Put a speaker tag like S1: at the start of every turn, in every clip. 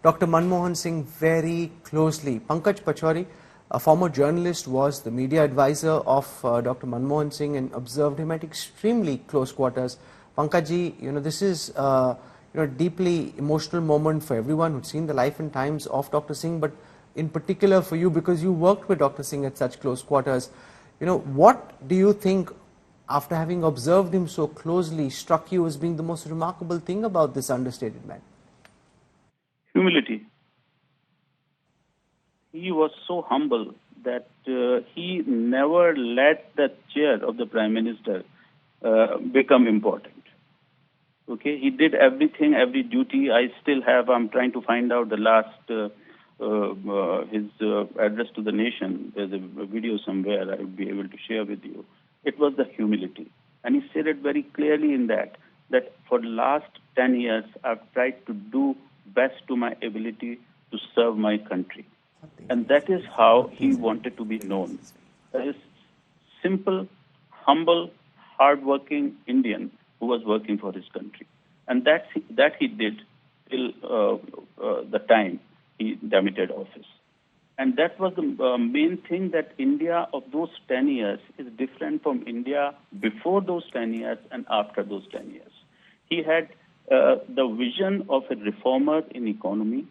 S1: Dr. Manmohan Singh very closely. Pankaj Pachauri, a former journalist, was the media advisor of Dr. Manmohan Singh and observed him at extremely close quarters. Pankajji, this is deeply emotional moment for everyone who's seen the life and times of Dr. Singh, but in particular for you because you worked with Dr. Singh at such close quarters. What do you think, after having observed him so closely, struck you as being the most remarkable thing about this understated man?
S2: Humility. He was so humble that he never let the chair of the Prime Minister become important. Okay, he did everything, every duty. I'm trying to find out the last, his address to the nation. There's a video somewhere I will be able to share with you. It was the humility. And he said it very clearly in that for the last 10 years, I've tried to do best to my ability to serve my country. And that is how he wanted to be known. As simple, humble, hardworking Indian who was working for his country. And that he did till the time he demitted office. And that was the main thing, that India of those 10 years is different from India before those 10 years and after those 10 years. He had the vision of a reformer in economy.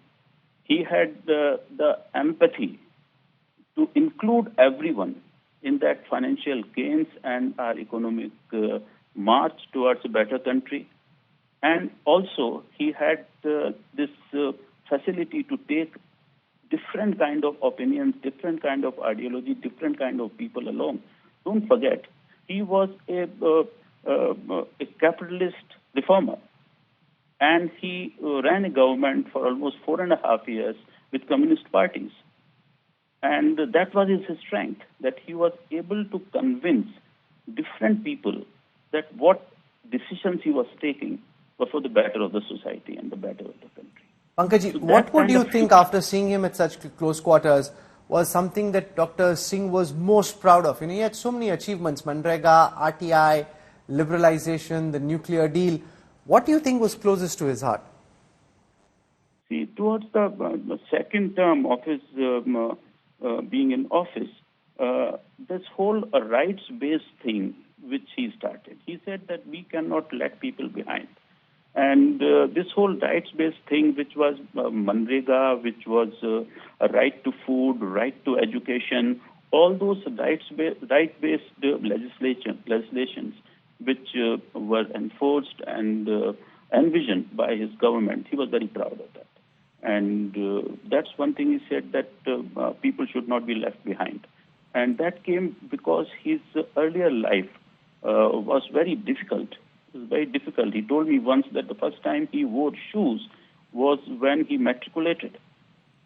S2: He had the empathy to include everyone in that financial gains and our economic march towards a better country. And also he had this facility to take different kind of opinions, different kind of ideology, different kind of people along. Don't forget, he was a capitalist reformer. And he ran a government for almost 4.5 years with communist parties. And that was his strength, that he was able to convince different people that what decisions he was taking were for the better of the society and the better of the country.
S1: Pankajji, what would you think, after seeing him at such close quarters, was something that Dr. Singh was most proud of? He had so many achievements: Manrega, RTI, liberalization, the nuclear deal. What do you think was closest to his heart?
S2: See, towards the second term of his being in office, this whole rights-based thing which he started, he said that we cannot let people behind. And this whole rights-based thing, which was Manrega, which was a right to food, right to education, all those right-based legislations which were enforced and envisioned by his government, he was very proud of that. And that's one thing he said, that people should not be left behind. And that came because his earlier life was very difficult. It was very difficult. He told me once that the first time he wore shoes was when he matriculated.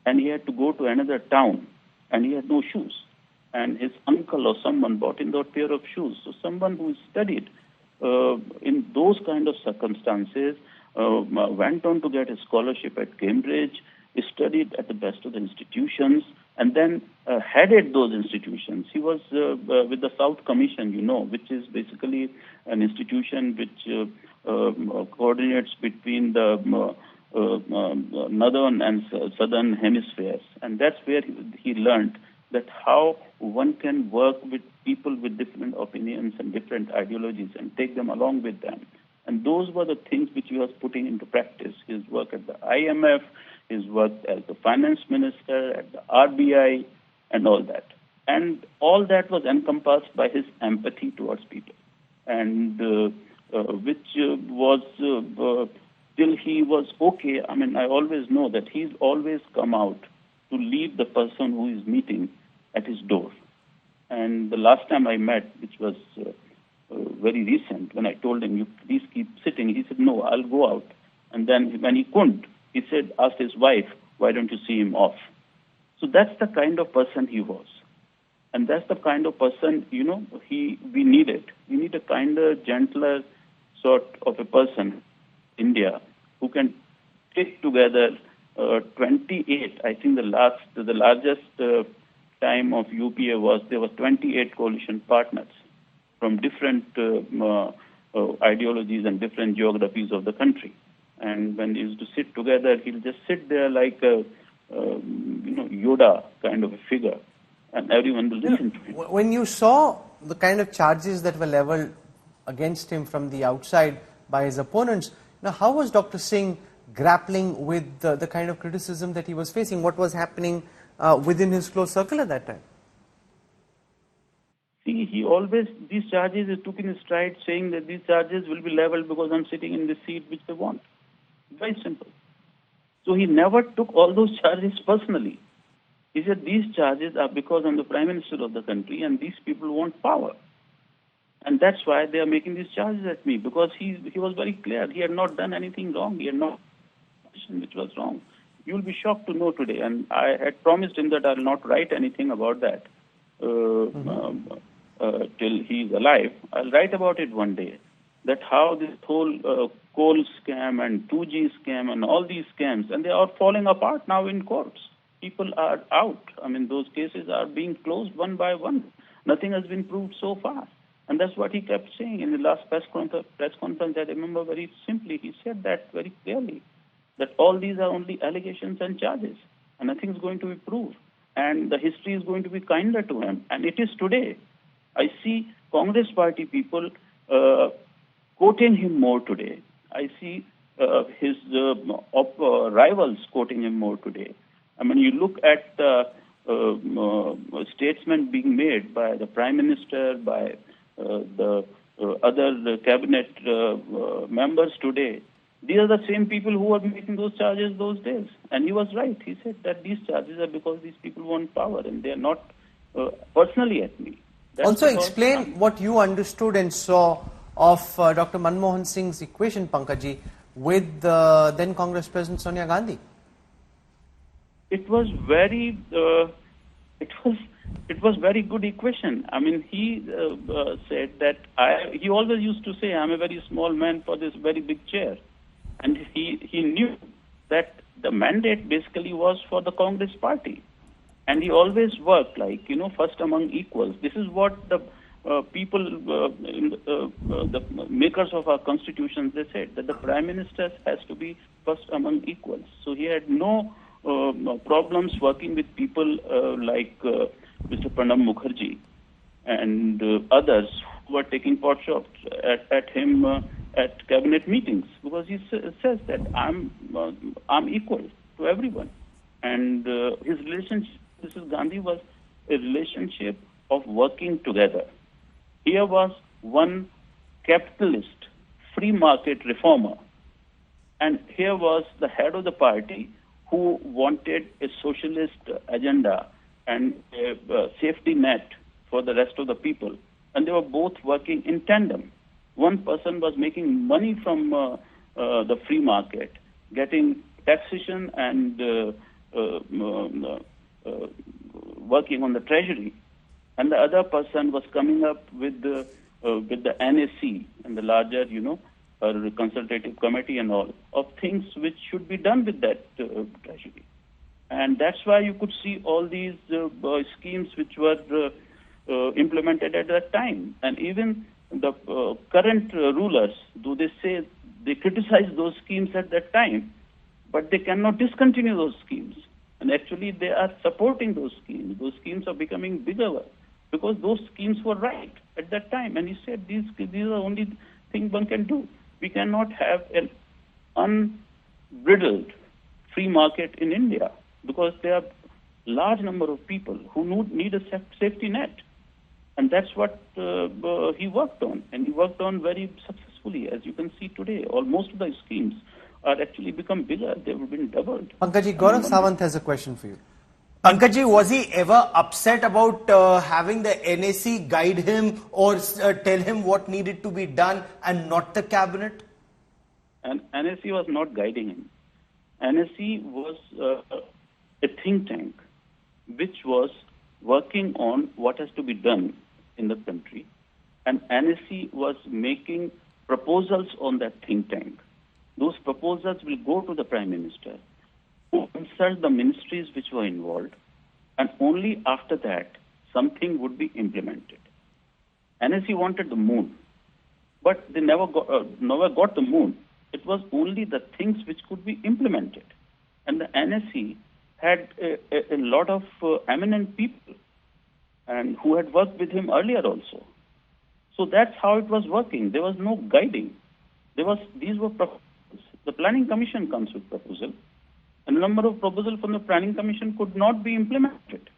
S2: And he had to go to another town, and he had no shoes. And his uncle or someone bought him that pair of shoes. So someone who studied in those kind of circumstances, went on to get a scholarship at Cambridge, studied at the best of the institutions, and then headed those institutions. He was with the South Commission, which is basically an institution which coordinates between the northern and southern hemispheres. And that's where he learned that how one can work with people with different opinions and different ideologies and take them along with them. And those were the things which he was putting into practice. His work at the IMF, his work as the finance minister, at the RBI, and all that. And all that was encompassed by his empathy towards people. And which was, till he was okay, I always know that he's always come out to leave the person who is meeting at his door. And the last time I met, which was very recent, when I told him, you please keep sitting, he said, no, I'll go out. And then when he couldn't, he said, asked his wife, why don't you see him off? So that's the kind of person he was. And that's the kind of person, we needed. We need a kinder, gentler sort of a person, India, who can take together 28, I think the largest time of UPA was, there were 28 coalition partners from different ideologies and different geographies of the country. And when they used to sit together, he'll just sit there like a Yoda kind of a figure, and everyone will listen to him.
S1: When you saw the kind of charges that were leveled against him from the outside by his opponents, how was Dr. Singh grappling with the kind of criticism that he was facing? What was happening within his close circle at that time?
S2: See, he always, these charges he took in his stride, saying that these charges will be leveled because I'm sitting in the seat which they want. Very simple. So he never took all those charges personally. He said these charges are because I'm the Prime Minister of the country and these people want power. And that's why they are making these charges at me, because he was very clear. He had not done anything wrong. He had not done which was wrong. You'll be shocked to know today, and I had promised him that I'll not write anything about that till he's alive. I'll write about it one day, that how this whole coal scam and 2G scam and all these scams, and they are falling apart now in courts. People are out. I mean, those cases are being closed one by one. Nothing has been proved so far. And that's what he kept saying in the last press conference. I remember very simply, he said that very clearly, that all these are only allegations and charges, and nothing is going to be proved. And the history is going to be kinder to him. And it is today. I see Congress party people quoting him more today. I see his rivals quoting him more today. I mean, you look at the statements being made by the Prime Minister, by the other cabinet members today. These are the same people who were making those charges those days. And he was right. He said that these charges are because these people want power and they are not personally at me. That's
S1: also explain what you understood and saw of Dr. Manmohan Singh's equation, Pankaj, with then Congress President Sonia Gandhi.
S2: It was very, it was very good equation. I mean, he said that he always used to say, I'm a very small man for this very big chair. And he knew that the mandate basically was for the Congress party. And he always worked like, first among equals. This is what the people, the makers of our constitution, they said, that the Prime Minister has to be first among equals. So he had no problems working with people like Mr. Pranab Mukherjee and others who were taking pot shots at him at cabinet meetings, because he says that I'm equal to everyone. And his relationship with Mrs. Gandhi was a relationship of working together. Here was one capitalist, free market reformer, and here was the head of the party who wanted a socialist agenda and a safety net for the rest of the people. And they were both working in tandem. One person was making money from the free market, getting taxation and working on the treasury. And the other person was coming up with the NAC and the larger, consultative committee and all of things which should be done with that treasury. And that's why you could see all these schemes which were implemented at that time. And even the current rulers, though they say they criticize those schemes at that time, but they cannot discontinue those schemes. And actually they are supporting those schemes. Those schemes are becoming bigger because those schemes were right at that time. And he said these are the only thing one can do. We cannot have an unbridled free market in India because there are large number of people who need a safety net. And that's what he worked on. And he worked on very successfully. As you can see today, most of the schemes are actually become bigger. They've been doubled.
S1: Pankaj, Gaurav Sawant has a question for you.
S3: Pankaj, was he ever upset about having the NAC guide him or tell him what needed to be done and not the cabinet?
S2: And NAC was not guiding him. NAC was a think tank which was working on what has to be done in the country. And NAC was making proposals on that think tank. Those proposals will go to the Prime Minister, who consult the ministries which were involved, and only after that something would be implemented. NAC wanted the moon, but they never got the moon. It was only the things which could be implemented. And the NSE had a lot of eminent people and who had worked with him earlier also. So that's how it was working. There was no guiding. These were proposals. The Planning Commission comes with proposal, and a number of proposals from the Planning Commission could not be implemented.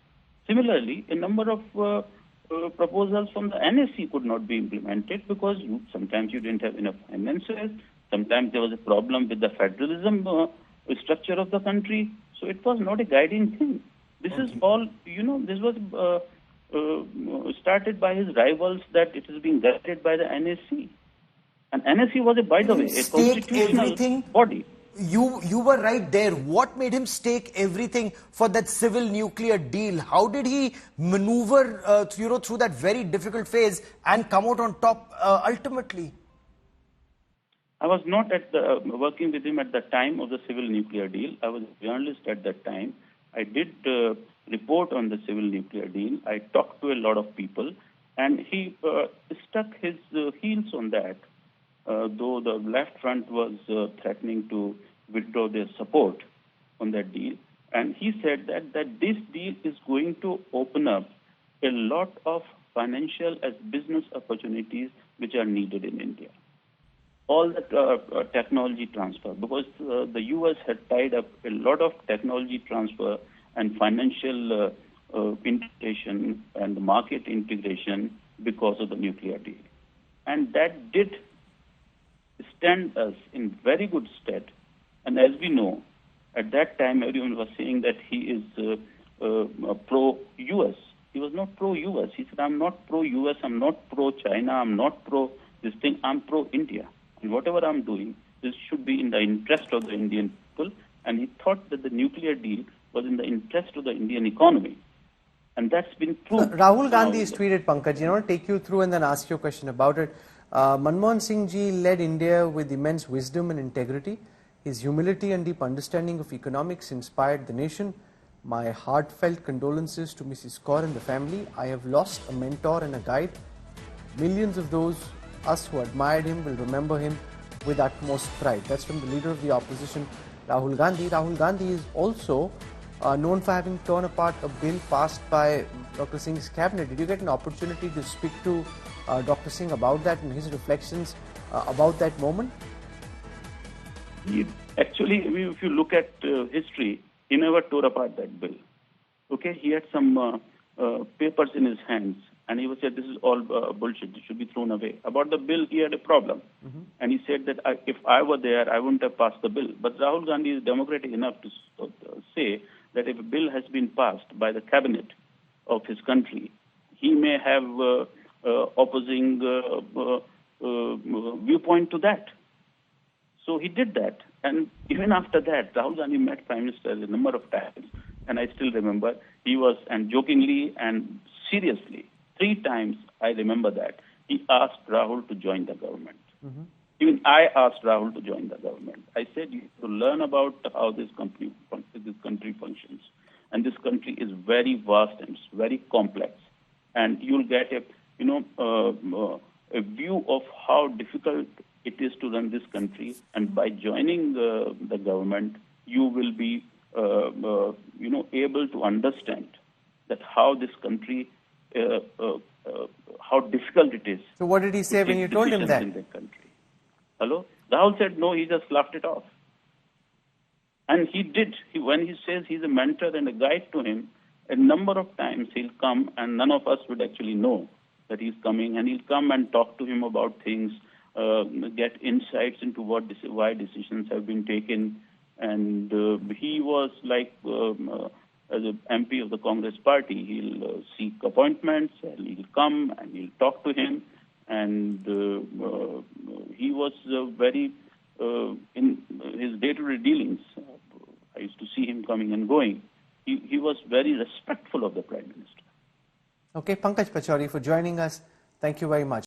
S2: Similarly, a number of proposals from the NSE could not be implemented because sometimes you didn't have enough finances, sometimes there was a problem with the federalism structure of the country, so it was not a guiding thing. This is all, this was started by his rivals that it is being guided by the NSE. And NSE was, by the way, a constitutional body.
S3: You were right there. What made him stake everything for that civil nuclear deal? How did he maneuver through that very difficult phase and come out on top ultimately?
S2: I was not working with him at the time of the civil nuclear deal. I was a journalist at that time. I did report on the civil nuclear deal. I talked to a lot of people, and he stuck his heels on that. Though the left front was threatening to withdraw their support on that deal. And he said that this deal is going to open up a lot of financial as business opportunities which are needed in India. All the technology transfer, because the US had tied up a lot of technology transfer and financial integration and market integration because of the nuclear deal. And that did stand us in very good stead. And as we know, at that time everyone was saying that he is pro-US. He was not pro-US. He said, I'm not pro-US, I'm not pro-China, I'm not pro this thing, I'm pro-India. And whatever I'm doing, this should be in the interest of the Indian people. And he thought that the nuclear deal was in the interest of the Indian economy. And that's been proved.
S1: Rahul Gandhi has tweeted, Pankaj, I want to take you through and then ask you a question about it. Manmohan Singh ji led India with immense wisdom and integrity. His humility and deep understanding of economics inspired the nation. My heartfelt condolences to Mrs. Kaur and the family. I have lost a mentor and a guide. Millions of us who admired him will remember him with utmost pride. That's from the leader of the opposition, Rahul Gandhi. Rahul Gandhi is also known for having torn apart a bill passed by Dr. Singh's cabinet. Did you get an opportunity to speak to Dr. Singh about that and his reflections about that moment?
S2: Actually, if you look at history, he never tore apart that bill. Okay, he had some papers in his hands, and he was said, this is all bullshit, it should be thrown away. About the bill, he had a problem. And he said that if I were there, I wouldn't have passed the bill. But Rahul Gandhi is democratic enough to say that if a bill has been passed by the cabinet of his country, he may have opposing viewpoint to that. So he did that. And even after that, Rahul Gandhi met Prime Minister a number of times. And I still remember he was, and jokingly and seriously, 3 times I remember that, he asked Rahul to join the government. Even I asked Rahul to join the government. I said, you have to learn about how this country functions. And this country is very vast and it's very complex. And you'll get a view of how difficult it is to run this country. And by joining the government, you will be, able to understand that how this country, how difficult it is.
S1: So what did he say when you told him that?
S2: In the country. Hello? Rahul said no, he just laughed it off. And he did. When he says he's a mentor and a guide to him, a number of times he'll come and none of us would actually know that he's coming, and he'll come and talk to him about things, get insights into why decisions have been taken. And he was like, as an MP of the Congress party, he'll seek appointments, and he'll come and he'll talk to him. And he was very, in his day-to-day dealings, I used to see him coming and going. He was very respectful of the Prime Minister.
S1: Okay, Pankaj Pachauri, for joining us. Thank you very much.